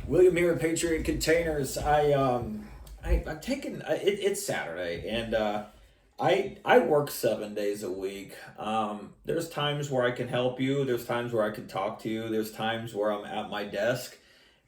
William here at Patriot Containers. I've taken it's Saturday and I work 7 days a week. There's times where I can help you. There's times where I can talk to you. There's times where I'm at my desk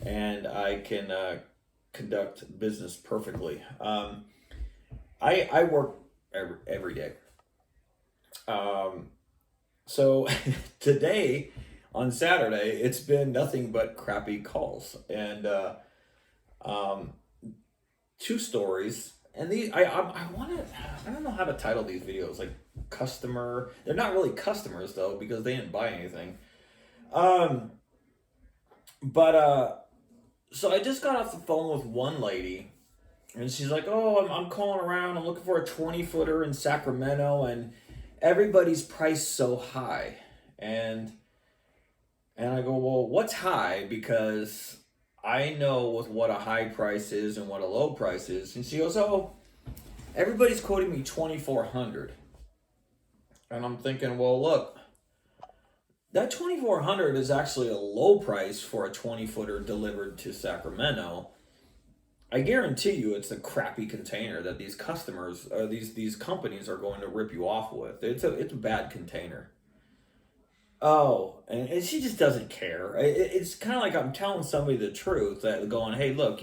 and I can conduct business perfectly. I work every day. So today on Saturday, it's been nothing but crappy calls and um, two stories. And these, I want to, I don't know how to title these videos. Like customer, they're not really customers though because they didn't buy anything. Um, but so I just got off the phone with one lady, and she's like, "Oh, I'm calling around. I'm looking for a 20-footer in Sacramento, and everybody's priced so high." And I go, "Well, what's high? Because I know what a high price is and what a low price is." And she goes, "Oh, everybody's quoting me 2,400." And I'm thinking, well, look, that 2,400 is actually a low price for a 20-footer delivered to Sacramento. I guarantee you it's a crappy container that these customers or these companies are going to rip you off with. It's a bad container. Oh, and she just doesn't care. It's kind of like I'm telling somebody the truth, that going, "Hey, look,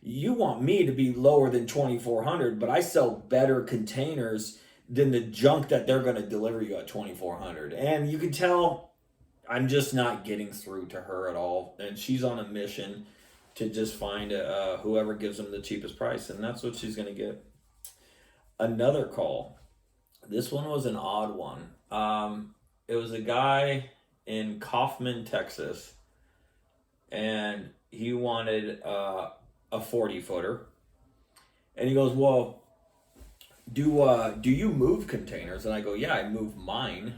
you want me to be lower than 2,400, but I sell better containers than the junk that they're going to deliver you at 2,400." And you can tell I'm just not getting through to her at all, and she's on a mission to just find whoever gives them the cheapest price, and that's what she's going to get. Another call. This one was an odd one. It was a guy in Kaufman, Texas, and he wanted a 40-footer. And he goes, "Well, do you move containers?" And I go, "Yeah, I move mine.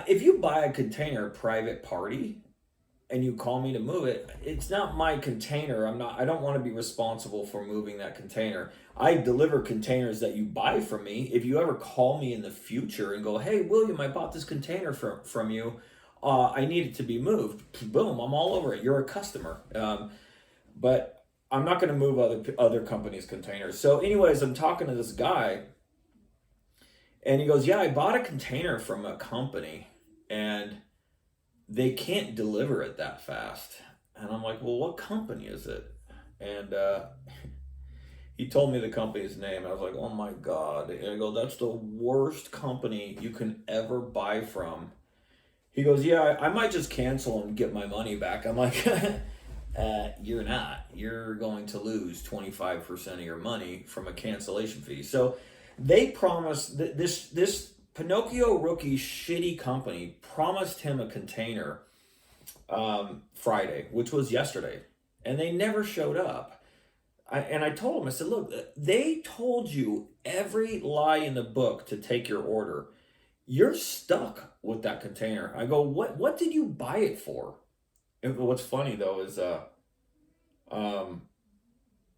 If you buy a container private party and you call me to move it, it's not my container. I don't want to be responsible for moving that container. I deliver containers that you buy from me. If you ever call me in the future and go, 'Hey, William, I bought this container from you. I need it to be moved.' Boom, I'm all over it. You're a customer." But I'm not going to move other companies' containers. So anyways, I'm talking to this guy and he goes, "Yeah, I bought a container from a company and they can't deliver it that fast." And I'm like, "Well, what company is it?" And he told me the company's name. I was like, "Oh my God." And I go, "That's the worst company you can ever buy from." He goes, "Yeah, I might just cancel and get my money back." I'm like, "You're not. You're going to lose 25% of your money from a cancellation fee." So they promised this Pinocchio rookie shitty company promised him a container Friday, which was yesterday, and they never showed up. I told him, I said, "Look, they told you every lie in the book to take your order. You're stuck with that container." I go, "What did you buy it for?" And what's funny though is um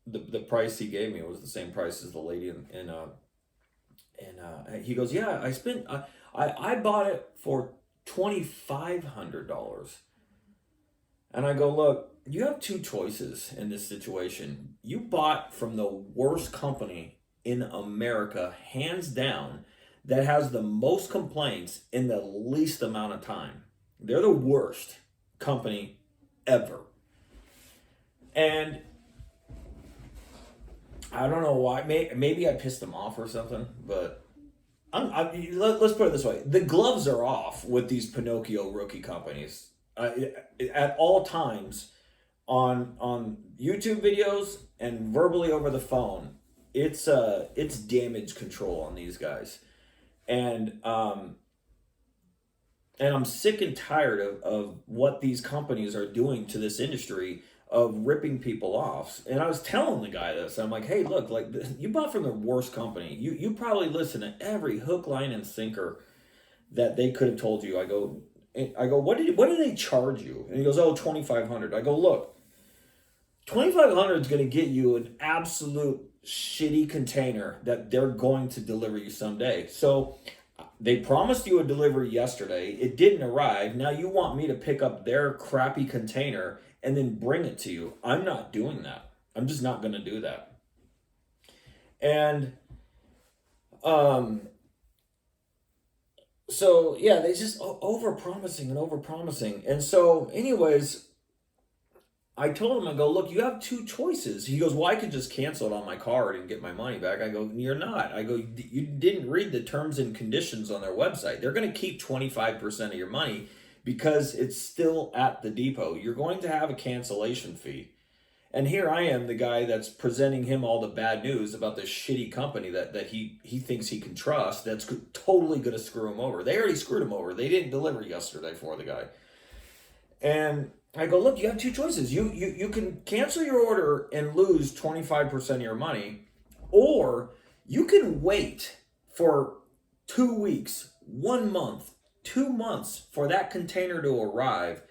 the price he gave me was the same price as the lady and he goes, "Yeah, I bought it for $2,500. And I go, "Look, you have two choices in this situation. You bought from the worst company in America, hands down, that has the most complaints in the least amount of time. They're the worst company ever." And I don't know why. Maybe I pissed them off or something, but let's put it this way: the gloves are off with these Pinocchio rookie companies at all times on YouTube videos and verbally over the phone. It's damage control on these guys, and I'm sick and tired of what these companies are doing to this industry of ripping people off. And I was telling the guy this. I'm like, "Hey, look, like you bought from the worst company. You probably listen to every hook, line, and sinker that they could have told you." I go, what do they charge you?" And he goes, "Oh, 2,500. I go, "Look, 2,500 is going to get you an absolute shitty container that they're going to deliver you someday. So They promised you a delivery yesterday. It didn't arrive. Now you want me to pick up their crappy container and then bring it to you. I'm not doing that. I'm just not going to do that. And um, so yeah, they just over promising and over promising. And so, anyways, I told him, I go, look, you have two choices. He goes, well, I could just cancel it on my card and get my money back. I go, you're not. I go, you didn't read the terms and conditions on their website. They're going to keep 25% of your money because it's still at the depot. You're going to have a cancellation fee. And here I am, the guy that's presenting him all the bad news about this shitty company that he thinks he can trust, that's totally going to screw him over. They already screwed him over. They didn't deliver yesterday for the guy. And I go, look, you have two choices. You can cancel your order and lose 25% of your money, or you can wait for 2 weeks, 1 month, 2 months for that container to arrive.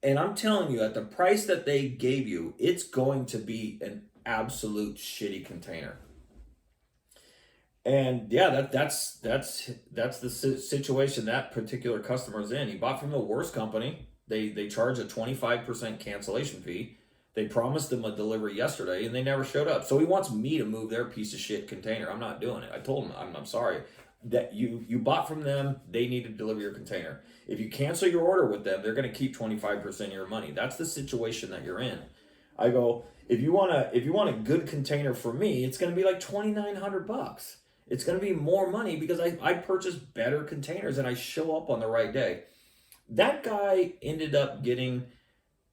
And I'm telling you, at the price that they gave you, it's going to be an absolute shitty container. And yeah, that's the situation that particular customer's in. He bought from the worst company. They charge a 25% cancellation fee. They promised him a delivery yesterday and they never showed up. So he wants me to move their piece of shit container. I'm not doing it. I told him, I'm sorry. That you bought from them, they need to deliver your container. If you cancel your order with them, they're going to keep 25% of your money. That's the situation that you're in. I go, if you want a good container for me, it's going to be like $2,900. It's going to be more money because I purchase better containers and I show up on the right day. That guy ended up getting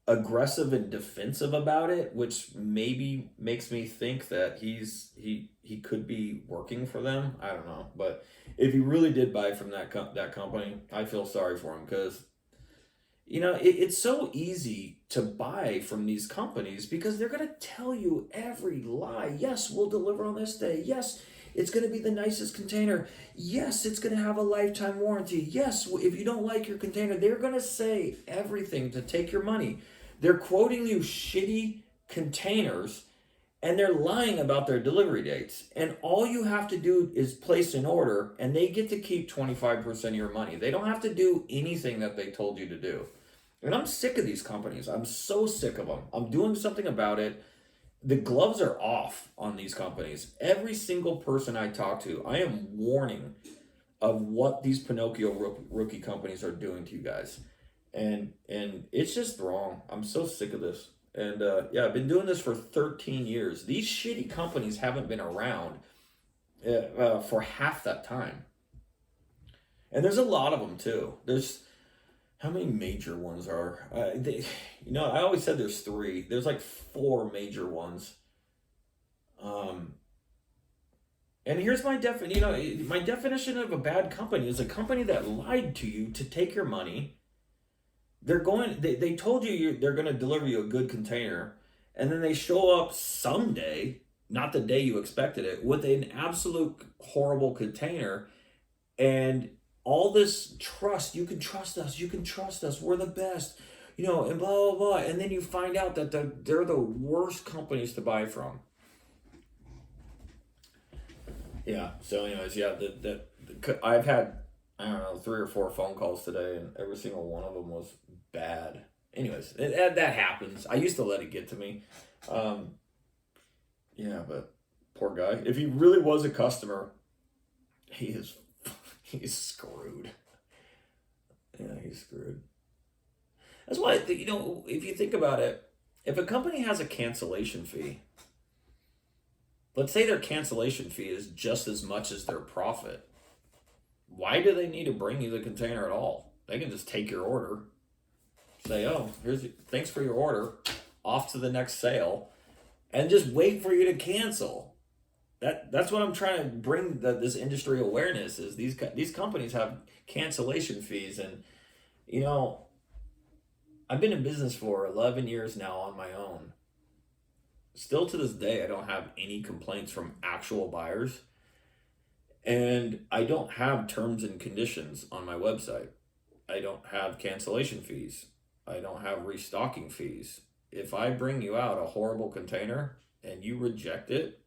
aggressive and defensive about it, which maybe makes me think that he could be working for them. I don't know, but if he really did buy from that company, I feel sorry for him because it's so easy to buy from these companies because they're going to tell you every lie. Yes, we'll deliver on this day. Yes, it's going to be the nicest container. Yes, it's going to have a lifetime warranty. Yes, if you don't like your container, they're going to say everything to take your money. They're quoting you shitty containers and they're lying about their delivery dates. And all you have to do is place an order and they get to keep 25% of your money. They don't have to do anything that they told you to do. And I'm sick of these companies. I'm so sick of them. I'm doing something about it. The gloves are off on these companies. Every single person I talk to, I am warning of what these Pinocchio rookie companies are doing to you guys. And it's just wrong. I'm so sick of this. And yeah, I've been doing this for 13 years. These shitty companies haven't been around for half that time. And there's a lot of them too. How many major ones are? I always said there's 3. There's like 4 major ones. And here's my my definition of a bad company is a company that lied to you to take your money. They told you they're going to deliver you a good container, and then they show up someday, not the day you expected it, with an absolute horrible container, and all this trust, you can trust us, we're the best, and blah, blah, blah. And then you find out that they're the worst companies to buy from. Yeah, so anyways, yeah, I've had, I don't know, 3 or 4 phone calls today, and every single one of them was bad. Anyways, that happens. I used to let it get to me. Yeah, but poor guy. If he really was a customer, he's screwed. Yeah, he's screwed. That's why, if you think about it, if a company has a cancellation fee, let's say their cancellation fee is just as much as their profit, why do they need to bring you the container at all? They can just take your order, say, oh, thanks for your order, off to the next sale, and just wait for you to cancel. That's what I'm trying to bring this industry awareness is these companies have cancellation fees. And, I've been in business for 11 years now on my own. Still to this day, I don't have any complaints from actual buyers. And I don't have terms and conditions on my website. I don't have cancellation fees. I don't have restocking fees. If I bring you out a horrible container and you reject it,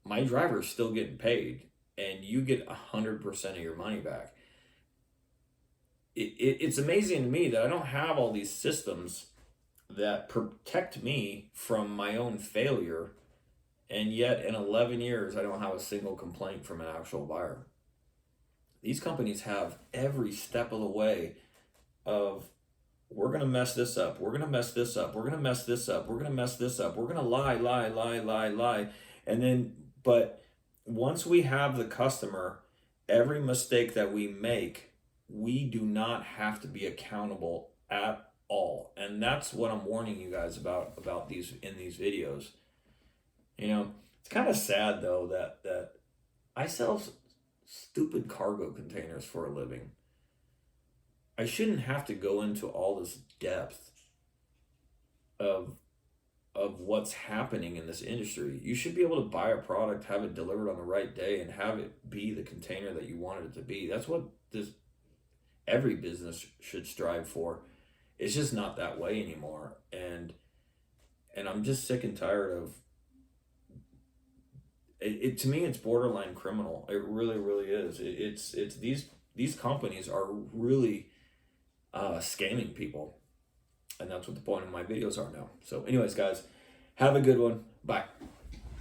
my driver's still getting paid. and you get 100% of your money back. It's amazing to me that I don't have all these systems that protect me from my own failure, and yet in 11 years I don't have a single complaint from an actual buyer. These companies have every step of the way of, we're going to mess this up, we're going to mess this up, we're going to mess this up, we're going to mess this up, we're going to lie, and then, but once we have the customer, every mistake that we make, we do not have to be accountable at all. And that's what I'm warning you guys about these in these videos. You know, it's kind of sad though that I sell stupid cargo containers for a living. I shouldn't have to go into all this depth of what's happening in this industry. You should be able to buy a product, have it delivered on the right day, and have it be the container that you wanted it to be. That's what every business should strive for. It's just not that way anymore, and I'm just sick and tired of it. To me, it's borderline criminal. It really is. It's these companies are really scamming people, and that's what the point of my videos are now. So anyways, guys, have a good one. Bye.